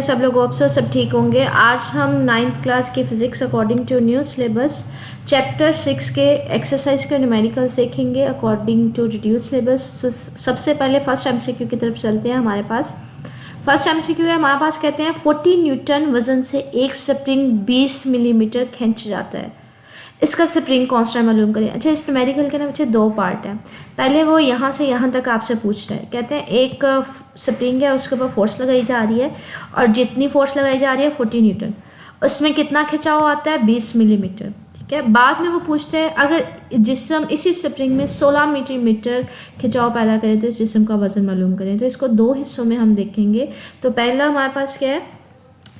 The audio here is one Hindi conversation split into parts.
सब लोग ऑप्सो सब ठीक होंगे। आज हम 9th क्लास की physics according to new syllabus chapter 6 के एक्सरसाइज के न्यूमेरिकल्स देखेंगे अकॉर्डिंग टू रिड्यूस सिलेबस। सबसे पहले फर्स्ट एमसीक्यू की तरफ चलते हैं। हमारे पास फर्स्ट एमसीक्यू है, हमारे पास कहते हैं 40 न्यूटन वज़न से एक स्प्रिंग 20 मिलीमीटर खींच जाता है, इसका स्प्रिंग कांस्टेंट मालूम करें। अच्छा, इस न्यूमेरिकल के ना बच्चे दो पार्ट हैं। पहले वो यहाँ से यहाँ तक आपसे पूछ रहे हैं, कहते हैं एक स्प्रिंग है, उसके ऊपर फोर्स लगाई जा रही है और जितनी फोर्स लगाई जा रही है 40 न्यूटन, उसमें कितना खिंचाव आता है 20 मिलीमीटर। ठीक है, बाद में वो पूछते हैं अगर जिस्म इसी स्प्रिंग में 16 मिलीमीटर खिंचाव पैदा करे तो इस जिस्म का वजन मालूम करें। तो इसको दो हिस्सों में हम देखेंगे। तो पहला हमारे पास क्या है,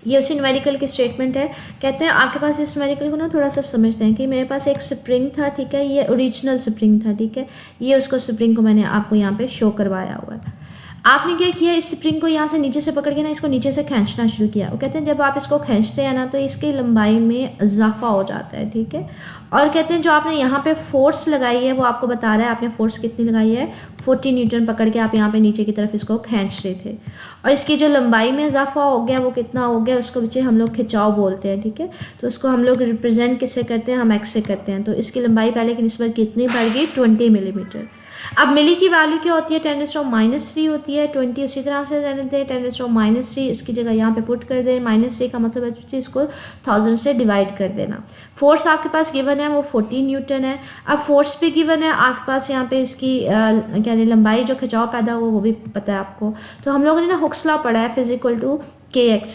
ये उसी न्यूमेरिकल की स्टेटमेंट है। कहते हैं आपके पास इस न्यूमेरिकल को ना थोड़ा सा समझते हैं कि मेरे पास एक स्प्रिंग था, ठीक है, ये ओरिजिनल स्प्रिंग था, ठीक है, ये उसको स्प्रिंग को मैंने आपको यहाँ पे शो करवाया हुआ है। आपने क्या किया, इस स्प्रिंग को यहाँ से नीचे से पकड़ के ना इसको नीचे से खींचना शुरू किया। वो कहते हैं जब आप इसको खींचते हैं ना तो इसकी लंबाई में इजाफा हो जाता है, ठीक है। और कहते हैं जो आपने यहाँ पे फोर्स लगाई है वो आपको बता रहा है आपने फोर्स कितनी लगाई है, 40 न्यूटन पकड़ के आप यहाँ पे नीचे की तरफ इसको खींच रहे थे। और इसकी जो लंबाई में इजाफा हो गया वो कितना हो गया, उसको बच्चे हम लोग खिंचाव बोलते हैं, ठीक है। तो उसको हम लोग रिप्रेजेंट किससे करते हैं, हम एक्स से करते हैं। तो इसकी लंबाई पहले की निस्बत कितनी बढ़ गई, 20 मिलीमीटर। अब मिली की वैल्यू क्या होती है, 10⁻³ होती है। 20 उसी तरह से रहने दें, 10⁻³ इसकी जगह यहाँ पे पुट कर दें। -3 का मतलब है इसको 1000 से डिवाइड कर देना। फोर्स आपके पास गिवन है वो 40 न्यूटन है। अब फोर्स भी गिवन है आपके पास, यहाँ पे इसकी क्या लंबाई जो खिंचाव पैदा हुआ वो भी पता है आपको। तो हम लोगों ने ना हुक्स लॉ पढ़ा है, F kx।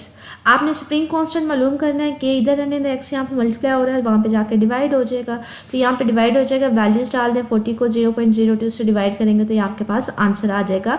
आपने स्प्रिंग कांस्टेंट मालूम करना है, के इधर रहने दें, x यहाँ पे मल्टीप्लाई हो रहा है, वहाँ पे जाके डिवाइड हो जाएगा। तो यहाँ पे डिवाइड हो जाएगा, वैल्यूज डाल दें, 40 को 0.02 से डिवाइड करेंगे तो ये आपके पास आंसर आ जाएगा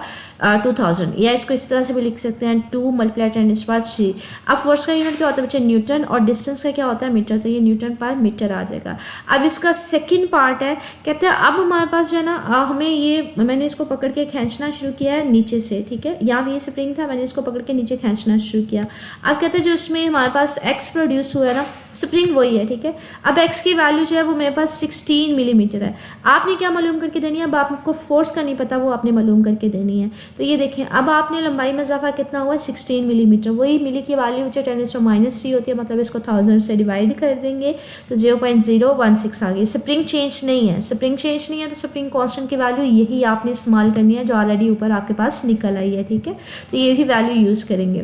2000। या इसको इस तरह से भी लिख सकते हैं 2 × 10⁻³ अब फोर्स का यूनिट क्या होता है बच्चे, न्यूटन, और डिस्टेंस का क्या होता है, मीटर। तो ये न्यूटन पर मीटर आ जाएगा। अब इसका सेकेंड पार्ट है, कहते हैं अब हमारे पास जो है ना हमें ये, मैंने इसको पकड़ के खींचना शुरू किया है नीचे से, ठीक है, यहाँ भी ये स्प्रिंग था, मैंने इसको पकड़ के नीचे खींचना शुरू किया। अब कहते हैं जो इसमें हमारे पास x प्रोड्यूस हुआ है ना, स्प्रिंग वही है, ठीक है। अब x की वैल्यू जो है वो मेरे पास 16 मिलीमीटर है। आपने क्या मालूम करके देनी है, अब आपको फोर्स का नहीं पता, वो आपने मालूम करके देनी है। तो ये देखें, अब आपने लंबाई में इजाफा कितना हुआ है, 16 मिलीमीटर। वही मिली की वैल्यू जो 10⁻³ होती है, मतलब इसको 1000 से डिवाइड कर देंगे तो 0.016 आ गई। स्प्रिंग चेंज नहीं है, स्प्रिंग चेंज नहीं है तो स्प्रिंग कांस्टेंट की वैल्यू यही आपने इस्तेमाल करनी है जो ऑलरेडी ऊपर आपके पास निकल आई है, ठीक है। तो ये भी वैल्यू यूज़ करेंगे।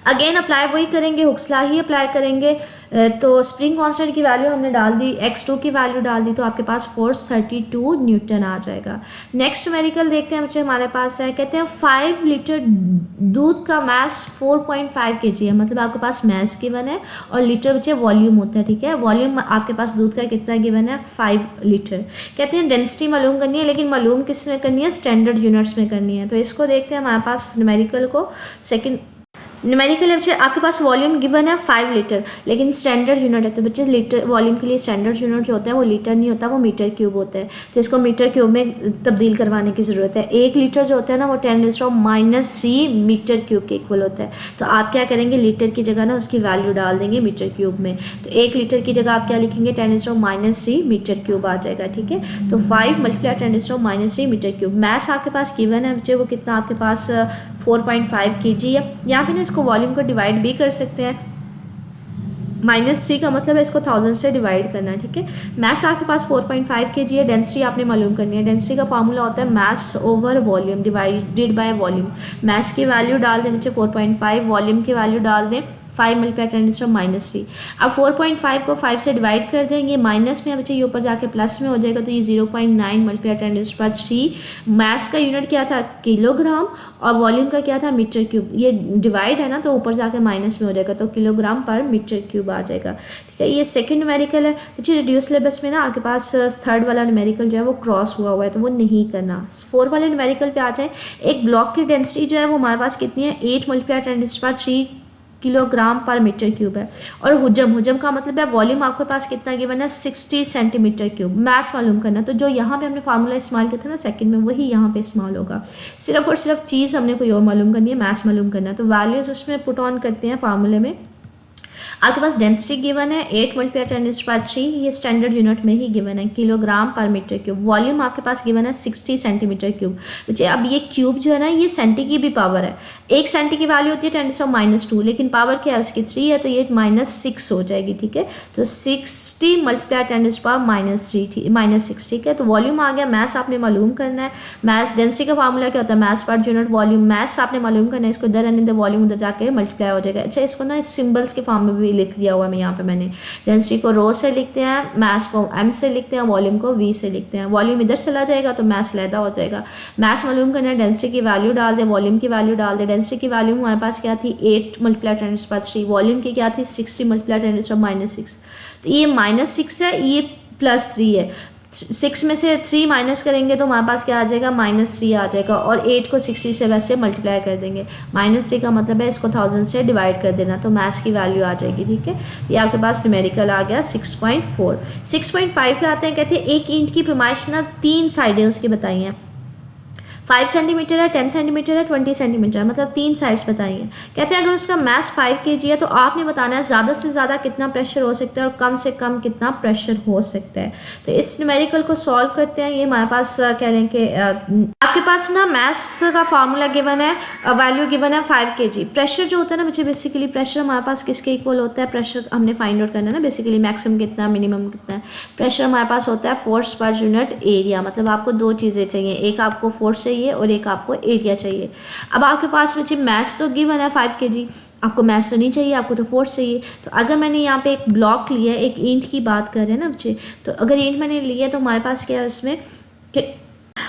अगेन अप्लाई वही करेंगे, हुक्स लॉ ही अप्लाई करेंगे। तो स्प्रिंग कांस्टेंट की वैल्यू हमने डाल दी, x2 की वैल्यू डाल दी, तो आपके पास फोर्स 32 न्यूटन आ जाएगा। नेक्स्ट न्यूमेरिकल देखते हैं बच्चे, हमारे पास है, कहते हैं 5 लीटर दूध का मास 4.5 kg है। मतलब आपके पास मास गिवन है और लीटर बच्चे वॉल्यूम होता है, ठीक है। वॉल्यूम आपके पास दूध का कितना गिवन है, 5 लीटर। कहते हैं डेंसिटी मालूम करनी है, लेकिन मालूम किस में करनी है, स्टैंडर्ड यूनिट्स में करनी है। तो इसको देखते हैं हमारे पास न्यूमेरिकल को। सेकेंड न्यूमेरिकल है बच्चे, आपके पास वॉल्यूम गिवन है 5 लीटर, लेकिन स्टैंडर्ड यूनिट है। तो बच्चे लीटर वॉल्यूम के लिए स्टैंडर्ड यूनिट जो होता है वो लीटर नहीं होता, वो मीटर क्यूब होता है। तो इसको मीटर क्यूब में तब्दील करवाने की ज़रूरत है। 1 लीटर जो होता है ना वो 10⁻³ मीटर क्यूब के इक्वल होता है। तो आप क्या करेंगे, लीटर की जगह ना उसकी वैल्यू डाल देंगे मीटर क्यूब में। तो 1 लीटर की जगह आप क्या लिखेंगे, 10⁻³ मीटर क्यूब आ जाएगा, ठीक है। तो 5 × 10⁻³ मीटर क्यूब। मैथ्स आपके पास गिवन है बच्चे, वो कितना आपके पास 4.5 kg है। यहाँ पे ना इसको वॉल्यूम को डिवाइड भी कर सकते हैं, -3 का मतलब है इसको 1000 से डिवाइड करना है, ठीक है। मैथ्स आपके पास 4.5 kg है। डेंसिटी आपने मालूम करनी है, डेंसिटी का फार्मूला होता है मास over volume divided by volume. Maths की वैल्यू डाल दें बच्चे 4.5, वॉल्यूम की वैल्यू डाल दें 5 × 10⁻³। अब 4.5 को 5 से डिवाइड कर देंगे, माइनस में बच्चे ये ऊपर जाके प्लस में हो जाएगा, तो ये 0.9 × 10⁻³ मैथ्स का यूनिट क्या था, किलोग्राम, और वॉल्यूम का क्या था, मीटर क्यूब। ये डिवाइड है ना तो ऊपर जाके माइनस में हो जाएगा, तो किलोग्राम पर मीटर क्यूब आ जाएगा, ठीक है। ये सेकंड न्यूमेरिकल है बच्चे। रिड्यूस सिलेबस में ना आपके पास थर्ड वाला न्यूमेरिकल जो है वो क्रॉस हुआ है, तो वो नहीं करना। 4 वाले न्यूमेरिकल पे आ जाए। एक ब्लॉक की डेंसिटी जो है वो हमारे पास कितनी है, 8 × 10⁻³ किलोग्राम पर मीटर क्यूब है। और हुजम का मतलब है वॉल्यूम आपके पास कितना गिवन है, 60 सेंटीमीटर क्यूब। मैथ्स मालूम करना, तो जो यहाँ पे हमने फार्मूला इस्तेमाल किया था ना सेकंड में, वही यहाँ पे इस्तेमाल होगा। सिर्फ और सिर्फ चीज़ हमने कोई और मालूम करनी है, मैथ्स मालूम करना है। तो वैल्यूज उसमें पुट ऑन करते हैं फार्मूले में। आपके पास डेंसिटी गिवन है 8 मल्टीप्लाई 10⁻3, ये स्टैंडर्ड यूनिट में ही गिवन है, किलोग्राम पर मीटर क्यूब। वॉल्यूम आपके पास गिवन है 60 सेंटीमीटर क्यूब। बच्चे अब ये क्यूब जो है ना, ये सेंटी की भी पावर है। एक सेंटी की वैल्यू होती है 10⁻², लेकिन पावर क्या है उसकी 3 है, तो ये -6 हो जाएगी। ठीक है, तो 60 मल्टीप्लाई 10⁻⁻6, ठीक है। तो वॉल्यूम आ गया। मैथ आपने मालूम करना है। मैथ डेंसिटी का फार्मूला क्या होता है, math per unit volume. Math आपने मालूम करना है, इसको इधर रहने दे, वॉल्यूम उधर जाके मल्टीप्लाई हो जाएगा। अच्छा, इसको ना सिंबल्स के फॉर्म में भी लिख दिया हुआ है मैं यहाँ पे। मैंने डेंसिटी को रो से लिखते हैं, मैथ को एम से लिखते हैं, वॉल्यूम को वी से लिखते हैं। वॉल्यूम इधर चला जाएगा तो मैथ लैदा हो जाएगा। मैथ मालूम करना है, डेंसिटी की वैल्यू डाल दे, वॉल्यूम की वैल्यू डाल दे। डेंसिटी की वैल्यू हमारे पास क्या थी 8 मल्टीप्लाई 10⁻3, वॉल्यूम की क्या थी 60 मल्टीप्लाई 10⁻�6। तो ये -6 है, ये +3 है। 6 में से 3 माइनस करेंगे तो हमारे पास क्या आ जाएगा -3 आ जाएगा, और 8 को 60 से वैसे मल्टीप्लाई कर देंगे। -3 का मतलब है इसको 1000 से डिवाइड कर देना, तो मैथ्स की वैल्यू आ जाएगी। ठीक है, ये आपके पास न्यूमेरिकल आ गया 6.4। 6.5 पे आते हैं। कहते हैं एक ईंट की पैमाइश ना 3 साइडें उसकी बताई हैं। 5 सेंटीमीटर है, 10 सेंटीमीटर है, 20 सेंटीमीटर है, मतलब 3 साइड्स बताई हैं। कहते हैं अगर उसका मास 5 kg है तो आपने बताना है ज़्यादा से ज़्यादा कितना प्रेशर हो सकता है और कम से कम कितना प्रेशर हो सकता है। तो इस न्यूमेरिकल को सॉल्व करते हैं। ये हमारे पास कह लें कि आपके पास ना मास का फार्मूला गिवन है, वैल्यू गिवन है 5 kg। प्रेशर जो होता है ना बच्चे, बेसिकली प्रेशर हमारे पास किसके इक्वल होता है, प्रेशर हमने फाइंड आउट करना है ना बेसिकली, मैक्सिमम कितना मिनिमम कितना है। प्रेशर हमारे पास होता है फोर्स पर यूनिट एरिया, मतलब आपको 2 चीज़ें चाहिए, एक आपको फोर्स चाहिए और एक आपको एरिया चाहिए। अब आपके पास बच्चे मैथ्स तो गिवन है 5 kg, आपको मैथ्स तो नहीं चाहिए, आपको तो फोर्स चाहिए। तो अगर मैंने यहाँ पे एक ब्लॉक लिया है, एक ईंट की बात कर रहे हैं ना बच्चे, तो अगर ईंट मैंने लिया तो हमारे पास क्या है उसमें कि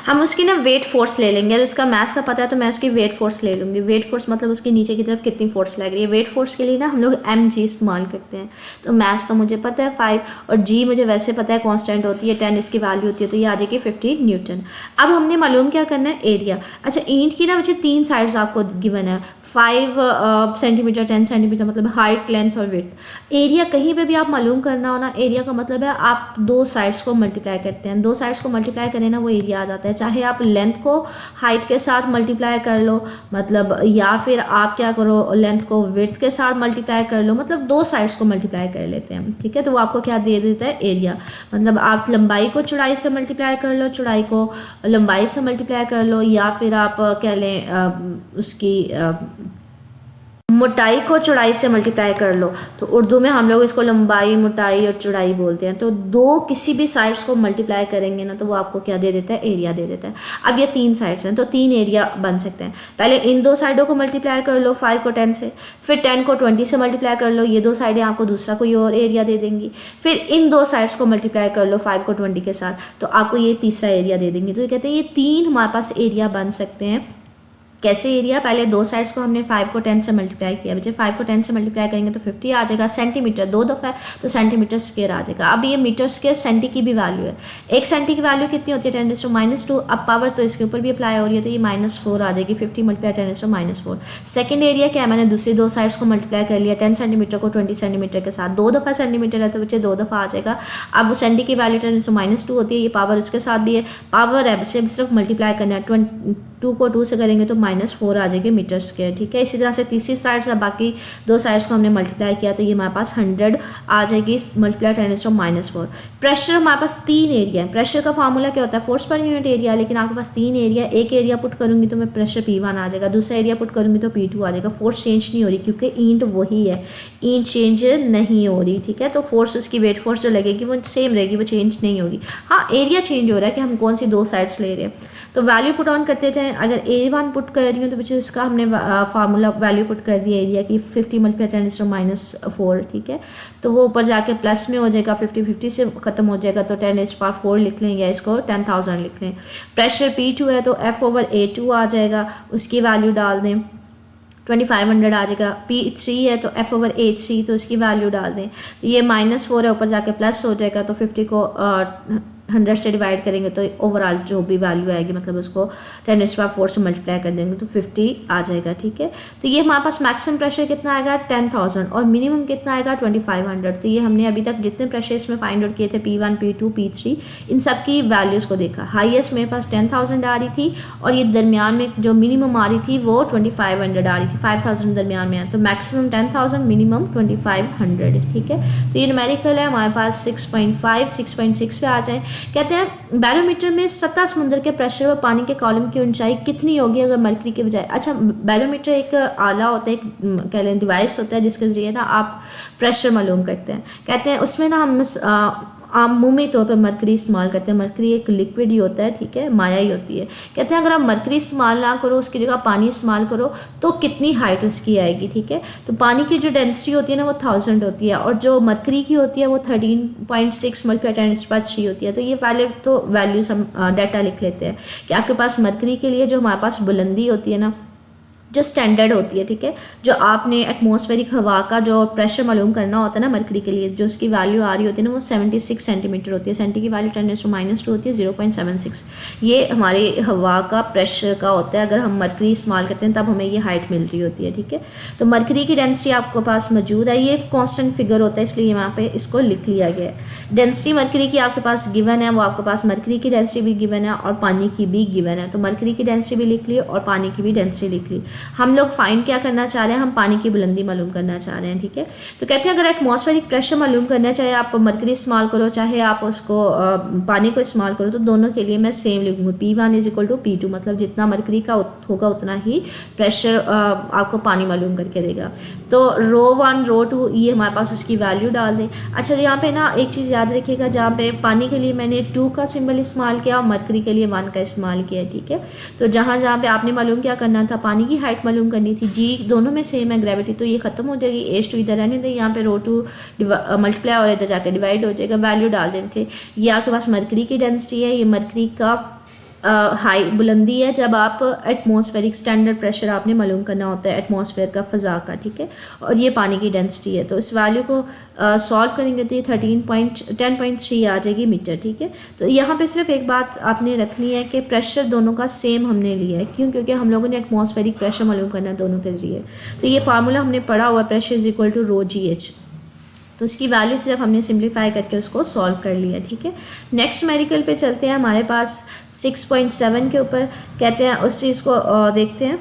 हम उसकी ना वेट फोर्स ले लेंगे। अगर उसका मैथ्स का पता है तो मैं उसकी वेट फोर्स ले लूँगी। वेट फोर्स मतलब उसके नीचे की तरफ कितनी फोर्स लग रही है। वेट फोर्स के लिए ना हम लोग mg इस्तेमाल करते हैं। तो मैथ्स तो मुझे पता है 5, और g मुझे वैसे पता है कांस्टेंट होती है 10, इसकी वैल्यू होती है, तो ये आ जाएगी 50 न्यूटन। अब हमने मालूम क्या करना है, एरिया। अच्छा, ईंट की ना बच्चे 3 साइड्स आपको गिवन है, 5 सेंटीमीटर, 10 सेंटीमीटर, मतलब हाइट, लेंथ और विड्थ। एरिया कहीं पे भी आप मालूम करना हो ना, एरिया का मतलब है आप 2 साइड्स को मल्टीप्लाई करते हैं। 2 साइड्स को मल्टीप्लाई करें ना, वो एरिया आ जाता है। चाहे आप लेंथ को हाइट के साथ मल्टीप्लाई कर लो, मतलब, या फिर आप क्या करो, लेंथ को विड्थ के साथ मल्टीप्लाई कर लो, मतलब 2 साइड्स को मल्टीप्लाई कर लेते हैं। ठीक है, तो वो आपको क्या दे देता है, एरिया। मतलब आप लंबाई को चौड़ाई से मल्टीप्लाई कर लो, चौड़ाई को लंबाई से मल्टीप्लाई कर लो, या फिर आप कह लें उसकी मोटाई को चौड़ाई से मल्टीप्लाई कर लो। तो उर्दू में हम लोग इसको लंबाई, मोटाई और चौड़ाई बोलते हैं। तो 2 किसी भी साइड्स को मल्टीप्लाई करेंगे ना, तो वो आपको क्या दे देता है, एरिया दे देता है। अब ये 3 साइड्स हैं तो 3 एरिया बन सकते हैं। पहले इन 2 साइडों को मल्टीप्लाई कर लो, 5 को 10 से, फिर 10 को 20 से मल्टीप्लाई कर लो, ये 2 साइडें आपको दूसरा कोई और एरिया दे देंगी। फिर इन 2 साइड्स को मल्टीप्लाई कर लो 5 को 20 के साथ, तो आपको ये तीसरा एरिया दे देंगे। तो ये कहते हैं ये 3 हमारे पास एरिया बन सकते हैं। कैसे एरिया, पहले 2 साइड्स को हमने 5 को 10 से मल्टीप्लाई किया। बच्चे 5 को 10 से मल्टीप्लाई करेंगे तो 50 आ जाएगा। सेंटीमीटर 2 दफ़ा है तो सेंटीमीटर स्क्वायर आ जाएगा। अब ये मीटर स्क्वायर सेंटी की भी वैल्यू है। एक सेंटी की वैल्यू कितनी होती है, 10⁻²। अब पावर तो इसके ऊपर भी अप्लाई हो रही है, तो ये -4 आ जाएगी। 50 मल्टीप्लाई 10⁻⁻4। सेकंड एरिया क्या है, मैंने दूसरी 2 साइड्स को मल्टीप्लाई कर लिया 10 सेंटीमीटर को 20 सेंटीमीटर के साथ। 2 दफ़ा सेंटीमीटर है तो बच्चे 2 दफ़ा आ जाएगा। अब सेंटी की वैल्यू 10⁻² होती है, ये पावर उसके साथ भी है। पावर है बच्चे, सिर्फ मल्टीप्लाई करना है। 2 को 2 से करेंगे तो -4 आ जाएगी मीटर स्क्वायर। ठीक है, इसी तरह से तीसरी साइड से बाकी 2 साइड्स को हमने मल्टीप्लाई किया तो ये हमारे पास 100 आ जाएगी मल्टीप्लाई 10⁻⁻4। प्रेशर हमारे पास 3 एरिया है। प्रेशर का फार्मूला क्या होता है, फोर्स पर यूनिट एरिया, लेकिन आपके पास 3 एरिया। एक एरिया पुट करूंगी तो मैं प्रेशर P1 आ जाएगा, दूसरा एरिया पुट करूंगी तो P2 आ जाएगा। फोर्स चेंज नहीं हो रही क्योंकि ईंट वही है, ईंट चेंज नहीं हो रही। ठीक है, तो फोर्स उसकी वेट फोर्स जो लगेगी वो सेम रहेगी, वो चेंज नहीं होगी। हाँ, एरिया चेंज हो रहा है कि हम कौन सी 2 साइड्स ले रहे हैं। तो वैल्यू पुट ऑन करते जाएँ। अगर A1 पुट कर रही हूँ तो बच्चे उसका हमने फार्मूला वैल्यू पुट कर दिया एरिया की 50 मल्टीप्लाई 10⁻⁴। ठीक है, तो वो ऊपर जाके प्लस में हो जाएगा, 50 से ख़त्म हो जाएगा तो 10⁻⁴ लिख लें, या इसको 10,000 लिख लें। प्रेशर P2 है तो F/A2 आ जाएगा, उसकी वैल्यू डाल दें 2500 आ जाएगा। P3 है तो F/A3 तो उसकी वैल्यू डाल दें। ये -4 है, ऊपर जाके प्लस हो जाएगा तो 50 को 100 से डिवाइड करेंगे तो ओवरऑल जो भी वैल्यू आएगी मतलब उसको 10⁴ से मल्टीप्लाई कर देंगे तो 50 आ जाएगा, ठीक है। तो ये हमारे पास मैक्सिमम प्रेशर कितना आएगा 10,000 और मिनिमम कितना आएगा 2500। तो ये हमने अभी तक जितने प्रेशर इसमें फाइंड आउट किए थे P1 P2 P3 इन सब की वैल्यूज़ को देखा। हाईएस्ट मेरे पास 10,000 आ रही थी और ये दरमियान में जो मिनिमम आ रही थी वो 2500 आ रही थी, 5000 दरमियान में है। तो मैक्सिमम 10,000 मिनिमम 2500, ठीक है। तो ये न्यूमेरिकल है हमारे पास 6.5 6.6 पे आ जाए। कहते हैं बैरोमीटर में सतह समुद्र के प्रेशर व पानी के कॉलम की ऊंचाई कितनी होगी अगर मरकरी के बजाय। अच्छा, बैरोमीटर एक आला होता है, एक कह लें डिवाइस होता है जिसके जरिए ना आप प्रेशर मालूम करते हैं। कहते हैं उसमें ना हम आमूमी तौर पर मरकरी इस्तेमाल करते हैं। मरकरी एक लिक्विड ही होता है, ठीक है, माया ही होती है। कहते हैं अगर आप मरकरी इस्तेमाल ना करो उसकी जगह पानी इस्तेमाल करो तो कितनी हाइट उसकी आएगी, ठीक है। तो पानी की जो डेंसिटी होती है ना वो 1000 होती है और जो मरकरी की होती है वो 13.6 × 10⁻³ होती है। तो ये पहले तो वैल्यूज हम डाटा लिख लेते हैं कि आपके पास मरकरी के लिए जो हमारे पास बुलंदी होती है ना जो स्टैंडर्ड होती है, ठीक है, जो आपने एटमॉस्फेरिक हवा का जो प्रेशर मालूम करना होता है ना मरकरी के लिए, जो उसकी वैल्यू आ रही होती है ना वो 76 सेंटीमीटर होती है। सेंटी की वैल्यू 10⁻² होती है 0.76। ये हमारी हवा का प्रेशर का होता है। अगर हम मरकरी इस्तेमाल करते हैं तब हमें ये हाइट मिल रही होती है, ठीक है। तो मरकरी की डेंसिटी आपके पास मौजूद है, ये कॉन्स्टेंट फिगर होता है इसलिए यहाँ पे इसको लिख लिया गया है। डेंसिटी मरकरी की आपके पास गिवन है, वो आपके पास मरकरी की डेंसिटी भी गिवन है और पानी की भी गिवन है। तो मरकरी की डेंसिटी भी लिख ली और पानी की भी डेंसिटी लिख ली। हम लोग फाइंड क्या करना चाह रहे हैं, हम पानी की बुलंदी मालूम करना चाह रहे हैं, ठीक है। तो कहते हैं अगर एटमॉस्फेरिक प्रेशर मालूम करना चाहे आप मरकरी इस्तेमाल करो चाहे आप उसको पानी को इस्तेमाल करो तो दोनों के लिए मैं सेम लिखूंगी P1 = P2, मतलब जितना मरकरी का होगा उतना ही प्रेशर आपको पानी मालूम करके देगा। तो ρ1 ρ2 ये हमारे पास उसकी वैल्यू डाल दें। अच्छा, यहाँ पे ना एक चीज़ याद रखिएगा, जहाँ पे पानी के लिए मैंने 2 का सिंबल इस्तेमाल किया और मरकरी के लिए 1 का इस्तेमाल किया, ठीक है। तो जहाँ पे आपने मालूम क्या करना था, पानी की हाइट मालूम करनी थी, जी दोनों में सेम है ग्रेविटी, तो ये खत्म हो जाएगी। H2 इधर रहने दें, यहाँ पे ρ2 मल्टीप्लाई और इधर जाकर डिवाइड हो जाएगा, वैल्यू डाल देनी चाहिए। ये आपके पास मरकरी की डेंसिटी है, ये मरकरी का हाई बुलंदी है जब आप एटमॉस्फेरिक स्टैंडर्ड प्रेशर आपने मालूम करना होता है एटमॉस्फेयर का, फ़ज़ा का, ठीक है। और ये पानी की डेंसिटी है। तो इस वैल्यू को सॉल्व करेंगे तो ये 10.3 आ जाएगी मीटर, ठीक है। तो यहाँ पे सिर्फ एक बात आपने रखनी है कि प्रेशर दोनों का सेम हमने लिया है, क्यों, क्योंकि हम लोगों ने एटमॉस्फेरिक प्रेशर मालूम करना है दोनों के लिए। तो ये फार्मूला हमने पढ़ा हुआ, प्रेशर = ρgh, तो इसकी वैल्यू सिर्फ हमने सिंप्लीफाई करके उसको सॉल्व कर लिया, ठीक है। नेक्स्ट न्यूमेरिकल पे चलते हैं, हमारे पास 6.7 के ऊपर कहते हैं उस चीज़ को देखते हैं।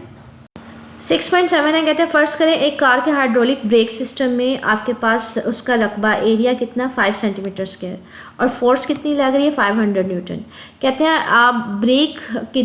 6.7 है, कहते हैं फ़र्ज़ करें एक कार के हाइड्रोलिक ब्रेक सिस्टम में आपके पास उसका रकबा एरिया कितना 5 सेंटीमीटर स्क्वायर और फोर्स कितनी लग रही है 500 न्यूटन। कहते हैं आप ब्रेक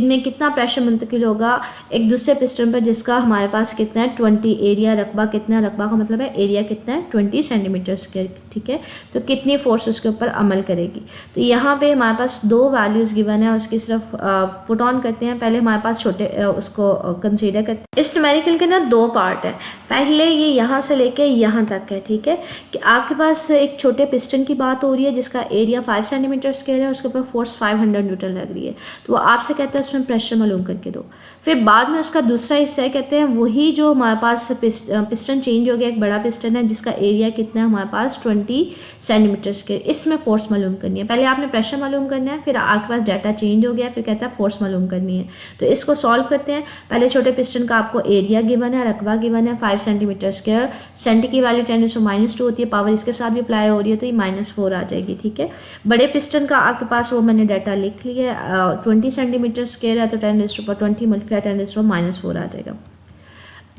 में कितना प्रेशर मुंतकिल होगा एक दूसरे पिस्टन पर जिसका हमारे पास कितना है 20 एरिया, रकबा कितना है, रकबा का मतलब है एरिया कितना है 20 सेंटीमीटर स्क्वायर, ठीक है। तो कितनी फोर्स उसके ऊपर अमल करेगी। तो यहाँ पे हमारे पास 2 वैल्यूज़ गिवन है, उसकी सिर्फ पुट ऑन करते हैं। पहले हमारे पास छोटे उसको कंसीडर करते हैं। इस न्यूमेरिकल के ना 2 पार्ट है। पहले ये यहाँ से लेके यहाँ तक है, ठीक है, कि आपके पास एक छोटे पिस्टन की बात हो रही है जिसका एरिया 5 सेंटीमीटर स्क्वायर है, उसके ऊपर फोर्स 500 न्यूटन लग रही है। तो वो आपसे कहते हैं उसमें प्रेशर मालूम करके दो। फिर बाद में उसका दूसरा हिस्सा है, कहते हैं वही जो हमारे पास पिस्टन चेंज हो गया, एक बड़ा पिस्टन है जिसका एरिया कितना है हमारे पास 20 सेंटीमीटर स्क्वायर, इसमें फोर्स मालूम करनी है। पहले आपने प्रेशर मालूम करना है, फिर आपके पास डाटा चेंज हो गया, फिर कहता है फोर्स मालूम करनी है। तो इसको सॉल्व करते हैं। पहले छोटे पिस्टन का आपको एरिया गिवन है, रकबा गिवन है 5 सेंटीमीटर स्क्वायर, सेंटी की वैल्यू 10⁻² होती है, पावर इसके साथ भी अप्लाई हो रही है तो ये -4 आ जाएगी, ठीक है। बड़े पिस्टन का आपके पास वो मैंने डाटा लिख लिया है, 20 सेंटीमीटर स्क्वायर है तो 10⁻20 × 10⁻4 आ जाएगा।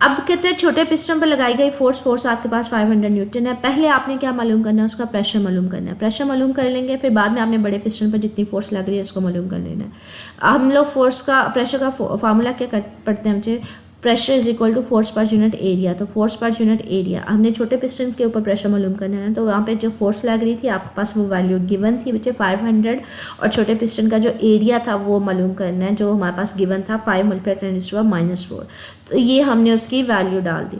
अब कहते हैं छोटे पिस्टन पर लगाई गई फोर्स आपके पास 500 न्यूटन है। पहले आपने क्या मालूम करना है, उसका प्रेशर मालूम करना है। प्रेशर मालूम कर लेंगे, फिर बाद में आपने बड़े पिस्टन पर जितनी फोर्स लग रही है उसको मालूम कर लेना है। हम लोग फोर्स का प्रेशर का फार्मूला क्या पढ़ते हैं मुझे, pressure = force per unit area. तो फोर्स पर यूनिट एरिया हमने छोटे पिस्टन के ऊपर प्रेशर मालूम करना है, तो वहाँ पे जो फोर्स लग रही थी आपके पास वो वैल्यू गिवन थी बच्चे 500, और छोटे पिस्टन का जो एरिया था वो मालूम करना है जो हमारे पास गिवन था 5 × 10⁻⁻4। तो ये हमने उसकी वैल्यू डाल दी,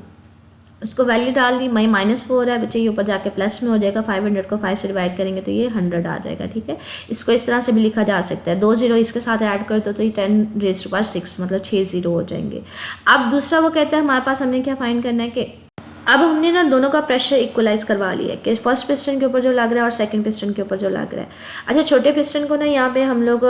उसको वैल्यू डाल दी। -4 है बच्चे, ये ऊपर जाके प्लस में हो जाएगा, 500 को 5 से डिवाइड करेंगे तो ये 100 आ जाएगा, ठीक है। इसको इस तरह से भी लिखा जा सकता है, 2 0 इसके साथ ऐड कर दो तो ये 10⁻6 मतलब 6 0 हो जाएंगे। अब दूसरा वो कहता है हमारे पास हमने क्या फाइंड करना है कि अब हमने ना दोनों का प्रेशर इक्वलाइज करवा लिया कि फर्स्ट पिस्टन के ऊपर जो लग रहा है और सेकंड पिस्टन के ऊपर जो लग रहा है। अच्छा, छोटे पिस्टन को ना यहाँ पे हम लोग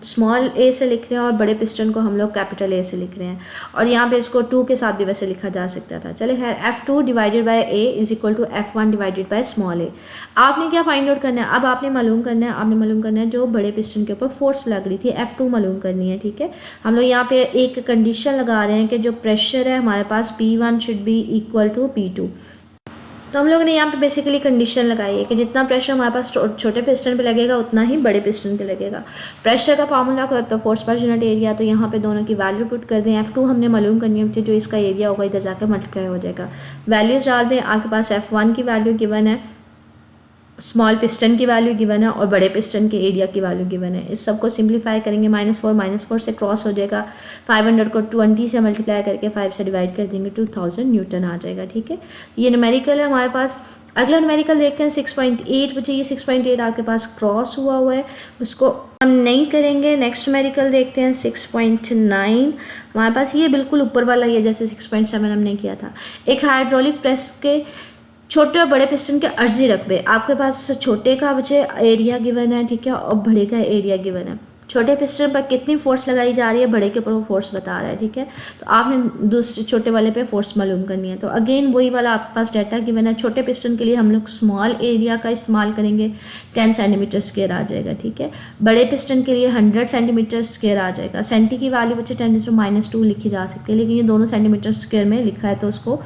स्मॉल ए से लिख रहे हैं और बड़े पिस्टन को हम लोग कैपिटल ए से लिख रहे हैं, और यहाँ पे इसको 2 के साथ भी वैसे लिखा जा सकता था। चले खैर, F2 divided by a is equal to F1 divided by small a. आपने क्या फाइंड आउट करना है, अब आपने मालूम करना है जो बड़े पिस्टन के ऊपर फोर्स लग रही थी F2 मालूम करनी है। ठीक है, हम लोग यहाँ पे एक कंडीशन लगा रहे हैं कि जो प्रेशर है हमारे पास P1 should be equal to P2। तो हम लोगों ने यहाँ पे बेसिकली कंडीशन लगाई है कि जितना प्रेशर हमारे पास छोटे पिस्टन पे लगेगा उतना ही बड़े पिस्टन पे लगेगा। प्रेशर का फार्मूला क्या होता है, फोर्स पर यूनिट एरिया। तो यहाँ पे दोनों की वैल्यू पुट कर दें। F2 हमने मालूम करनी है, जो इसका एरिया होगा इधर जाकर मल्टीप्लाई हो जाएगा। वैल्यूज डाल दें, आपके पास F1 की वैल्यू गिवन है, स्मॉल पिस्टन की वैल्यू गिवन है और बड़े पिस्टन के एरिया की वैल्यू गिवन है। इस सब को सिंप्लीफाई करेंगे, -4 से क्रॉस हो जाएगा। 500 को 20 से मल्टीप्लाई करके 5 से डिवाइड कर देंगे, 2000 न्यूटन आ जाएगा। ठीक है, ये न्यूमेरिकल है हमारे पास। अगला न्यूमेरिकल देखते हैं 6.8 बचे। ये 6.8 आपके पास क्रॉस हुआ है, उसको हम नहीं करेंगे। नेक्स्ट न्यूमेरिकल देखते हैं 6.9। हमारे पास ये बिल्कुल ऊपर वाला ही है, जैसे 6.7 हमने किया था। एक हाइड्रोलिक प्रेस के छोटे और बड़े पिस्टन के अर्जी रकबे। आपके पास छोटे का बचे एरिया गिवन है, ठीक है, और बड़े का एरिया गिवन है। छोटे पिस्टन पर कितनी फोर्स लगाई जा रही है, बड़े के ऊपर वो फोर्स बता रहा है। ठीक है, तो आपने दूसरे छोटे वाले पे फोर्स मालूम करनी है। तो अगेन वही वाला आपके पास डाटा गिवन है। छोटे पिस्टन के लिए हम लोग स्मॉल एरिया का इस्तेमाल करेंगे, 10 सेंटीमीटर स्क्वायर आ जाएगा। ठीक है, बड़े पिस्टन के लिए 100 सेंटीमीटर स्क्वायर आ जाएगा। सेंटी की वैल्यू बच्चे 10⁻² लिखी जा सकती है, लेकिन ये दोनों सेंटीमीटर स्क्वायर में लिखा है, तो उसको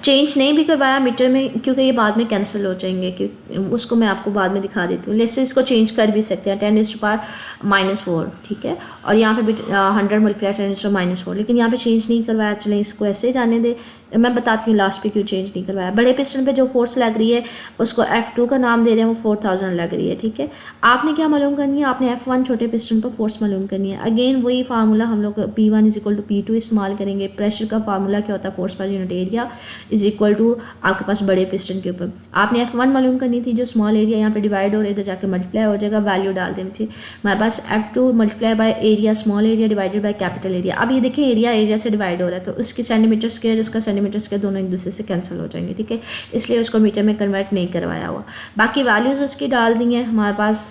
चेंज नहीं भी करवाया मीटर में, क्योंकि ये बाद में कैंसिल हो जाएंगे, क्योंकि उसको मैं आपको बाद में दिखा देती हूँ। लेसे इसको चेंज कर भी सकते हैं, 10⁻⁻4। ठीक है, और यहाँ पे भी 100 मल्टीप्लाई 10⁻⁴, लेकिन यहाँ पे चेंज नहीं करवाया। चलें इसको ऐसे ही जाने दे, मैं बताती हूँ लास्ट पे क्यों चेंज नहीं करवाया। बड़े पिस्टन पे जो फोर्स लग रही है उसको F2 का नाम दे रहे हैं, वो 4000 लग रही है। ठीक है, आपने क्या मालूम करनी है, आपने F1 छोटे पिस्टन पर फोर्स मालूम करनी है। अगेन वही फार्मूला हम लोग P1 is equal to P2 इस्तेमाल करेंगे। प्रेशर का फार्मूला क्या होता है, force per unit area is equal to आपके पास बड़े पिस्टन के ऊपर आपने F1 मालूम करनी थी, जो स्मॉल एरिया यहाँ पे डिवाइड हो रहा है, इधर जाकर मल्टीप्लाई हो जाएगा, वैल्यू डाल दें। ठीक, हमारे पास F2 multiply by area, small area divided by capital area. अब ये देखिए एरिया से डिवाइड हो रहा है, तो उसकी सेंटीमीटर स्क्वायर, उसका सेंटीमीटर स्क्वायर दोनों एक दूसरे से कैंसिल हो जाएंगे। ठीक है, इसलिए उसको मीटर में कन्वर्ट नहीं करवाया हुआ। बाकी वैल्यूज़ उसकी डाल दी हैं। हमारे पास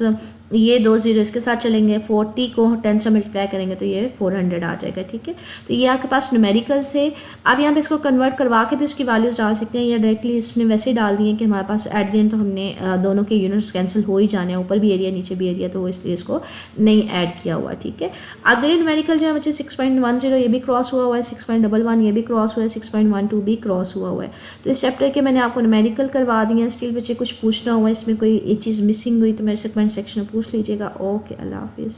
ये 2 0 इसके साथ चलेंगे, 40 को 10 से मल्टीप्लाई करेंगे तो ये 400 आ जाएगा। ठीक है, तो ये आपके पास न्यूमेरिकल से आप यहाँ पे इसको कन्वर्ट करवा के भी उसकी वैल्यूज़ डाल सकते हैं, या डायरेक्टली उसने वैसे ही डाल दिए कि हमारे पास एट द एंड तो हमने दोनों के यूनिट्स कैंसिल हो ही जाने हैं, ऊपर भी एरिया नीचे भी एरिया, तो वो इसलिए इसको नहीं ऐड किया हुआ। ठीक है, अगले न्यूमेरिकल जो है बच्चे 6.10 ये भी क्रॉस हुआ है, 6.11 ये भी क्रॉस हुआ है, 6.12 भी क्रॉस हुआ है। तो इस चैप्टर के मैंने आपको न्यूमेरिकल करवा दिए हैं। स्टिल बच्चे कुछ पूछना हुआ, इसमें कोई चीज़ मिसिंग हुई तो मेरे से कमेंट सेक्शन में पूछ लीजिएगा। ओके, अल्लाह हाफिज़।